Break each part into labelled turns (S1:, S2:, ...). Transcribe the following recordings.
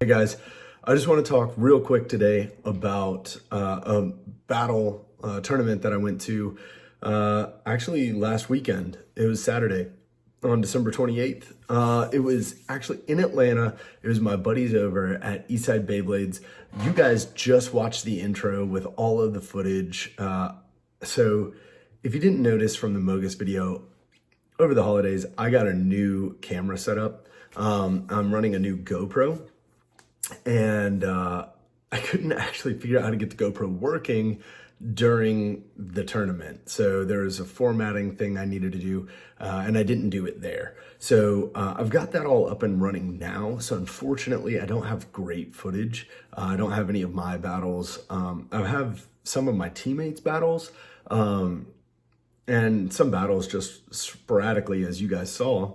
S1: guys, I just want to talk real quick today about a battle tournament that I went to actually last weekend. It was Saturday on December 28th. It was actually in Atlanta. It was my buddies over at Eastside Beyblades. You guys just watched the intro with all of the footage. So if you didn't notice from the Mogus video, over the holidays, I got a new camera setup. I'm running a new GoPro, and I couldn't actually figure out how to get the GoPro working during the tournament. So there was a formatting thing I needed to do, and I didn't do it there. So I've got that all up and running now. So unfortunately, I don't have great footage. I don't have any of my battles. I have some of my teammates' battles, and some battles just sporadically, as you guys saw.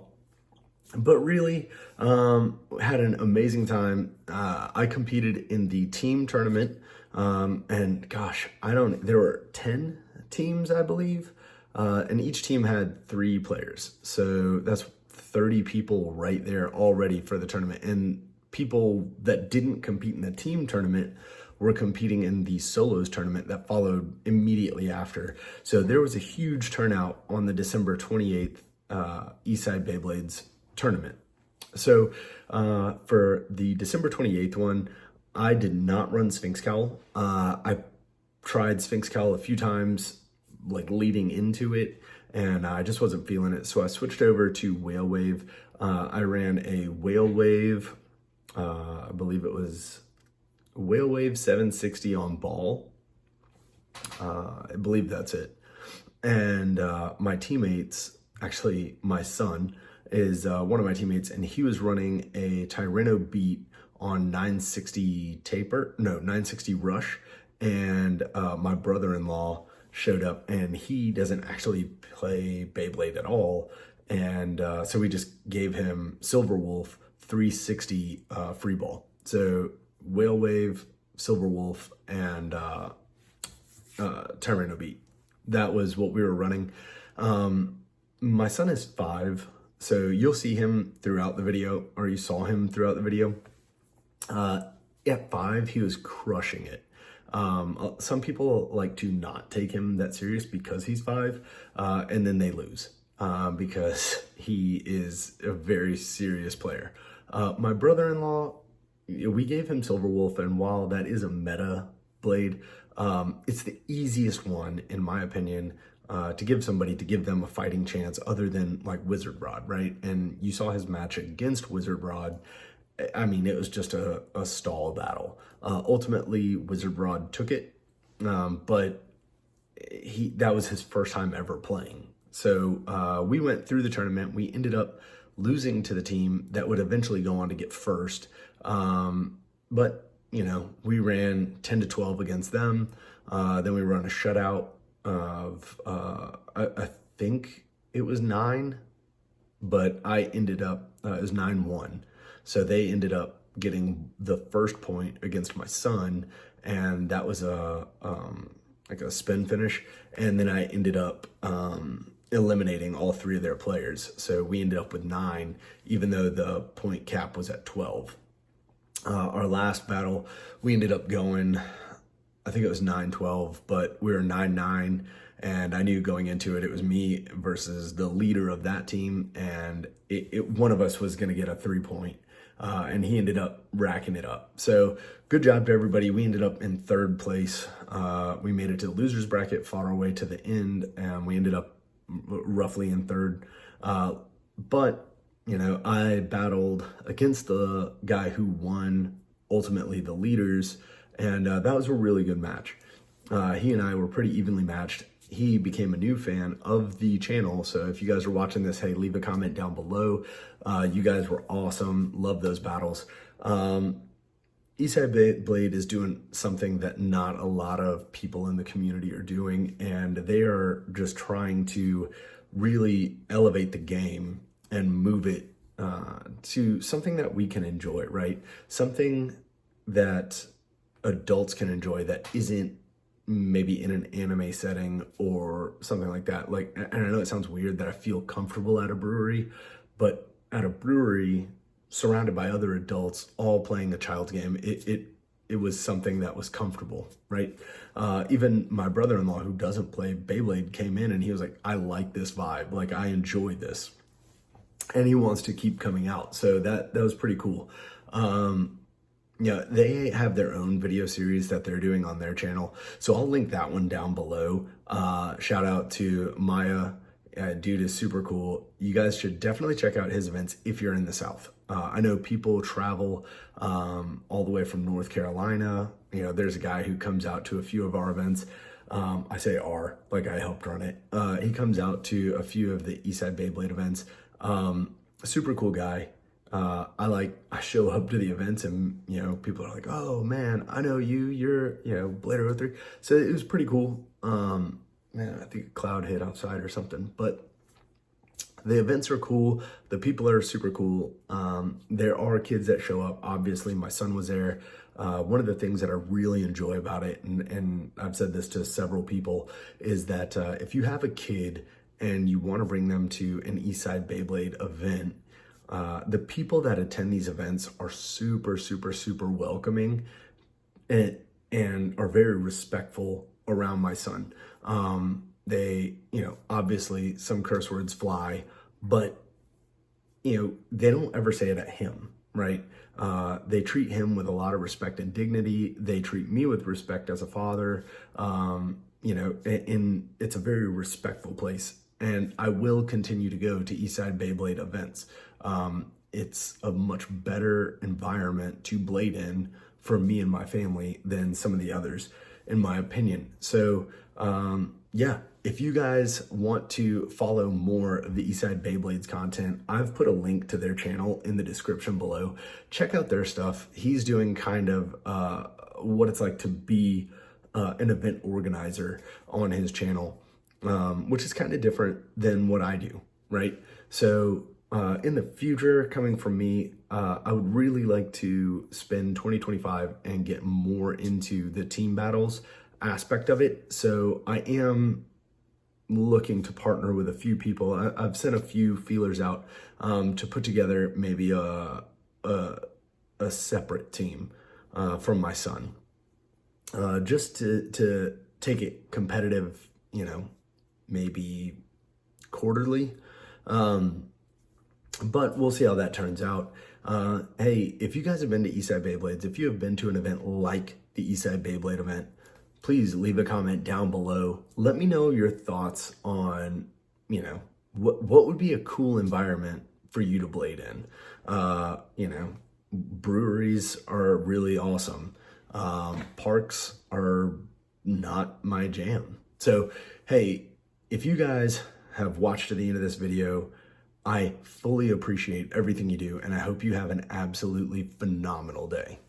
S1: But really, had an amazing time. I competed in the team tournament, and gosh, there were 10 teams, I believe, and each team had 3 players. So that's 30 people right there already for the tournament. And people that didn't compete in the team tournament were competing in the solos tournament that followed immediately after. So there was a huge turnout on the December 28th Eastside Beyblades tournament. So for the December 28th one, I did not run Sphinx Cowl. I tried Sphinx Cowl a few times, like leading into it, and I just wasn't feeling it. So I switched over to Whale Wave. I ran a Whale Wave, I believe it was Whale Wave 760 on ball. I believe that's it. And my teammates, actually my son is one of my teammates, and he was running a Tyranno beat on 960 rush. And my brother-in-law showed up, and he doesn't actually play Beyblade at all. And so we just gave him Silver Wolf 360 free ball. So Whale Wave, Silver Wolf, and Tyranno beat. That was what we were running. My son is 5, so you'll see him throughout the video, or you saw him throughout the video. At 5, he was crushing it. Some people like to not take him that serious because he's 5, and then they lose because he is a very serious player. My brother-in-law, we gave him Silver Wolf, and while that is a meta blade, it's the easiest one, in my opinion, to give them a fighting chance other than like Wizard Rod, right? And you saw his match against Wizard Rod. I mean, it was just a stall battle. Ultimately, Wizard Rod took it, but that was his first time ever playing. So we went through the tournament. We ended up losing to the team that would eventually go on to get first. But, you know, we ran 10 to 12 against them. Then we ran a shutout of, I think it was 9, but I ended up, it was 9-1. So they ended up getting the first point against my son, and that was like a spin finish. And then I ended up eliminating all 3 of their players. So we ended up with 9, even though the point cap was at 12. Our last battle, we ended up going, I think it was 9-12, but we were 9-9, and I knew going into it, it was me versus the leader of that team, and one of us was going to get a 3-point, and he ended up racking it up. So good job to everybody. We ended up in 3rd place. We made it to the loser's bracket, fought our way to the end, and we ended up roughly in 3rd. But you know, I battled against the guy who won, ultimately the leaders, and that was a really good match. He and I were pretty evenly matched. He became a new fan of the channel, so if you guys are watching this, hey, leave a comment down below. You guys were awesome. Love those battles. Eastside Beyblade is doing something that not a lot of people in the community are doing, and they are just trying to really elevate the game and move it to something that we can enjoy, right? Something that adults can enjoy that isn't maybe in an anime setting or something like that. Like, and I know it sounds weird that I feel comfortable at a brewery, but at a brewery, surrounded by other adults all playing a child's game, it was something that was comfortable, right? Even my brother-in-law, who doesn't play Beyblade, came in and he was like, I like this vibe. Like, I enjoy this. And he wants to keep coming out. So that was pretty cool. Yeah, they have their own video series that they're doing on their channel. So I'll link that one down below. Shout out to Maya. Dude is super cool. You guys should definitely check out his events if you're in the South. I know people travel all the way from North Carolina. You know, there's a guy who comes out to a few of our events. I say our, like I helped run it. He comes out to a few of the Eastside Beyblade events. Super cool guy. I show up to the events and, you know, people are like, oh man, I know you're, you know, Blader03. So it was pretty cool. Man, I think a cloud hit outside or something, but the events are cool. The people are super cool. There are kids that show up. Obviously my son was there. One of the things that I really enjoy about it, and I've said this to several people, is that if you have a kid and you want to bring them to an Eastside Beyblade event, the people that attend these events are super, super, super welcoming and are very respectful around my son. They, you know, obviously some curse words fly, but, you know, they don't ever say it at him, right? They treat him with a lot of respect and dignity. They treat me with respect as a father. You know, and it's a very respectful place. And I will continue to go to Eastside Beyblade events. It's a much better environment to blade in for me and my family than some of the others, in my opinion. So, yeah, if you guys want to follow more of the Eastside Beyblades content, I've put a link to their channel in the description below. Check out their stuff. He's doing kind of what it's like to be an event organizer on his channel, which is kind of different than what I do, right? So in the future, coming from me, I would really like to spend 2025 and get more into the team battles aspect of it. So I am looking to partner with a few people. I've sent a few feelers out to put together maybe a separate team from my son, just to take it competitive, you know, maybe quarterly. But we'll see how that turns out. Hey, if you guys have been to Eastside Beyblades, if you have been to an event like the Eastside Beyblade event, please leave a comment down below. Let me know your thoughts on, you know, what would be a cool environment for you to blade in. You know, breweries are really awesome. Parks are not my jam. So, hey, if you guys have watched to the end of this video, I fully appreciate everything you do, and I hope you have an absolutely phenomenal day.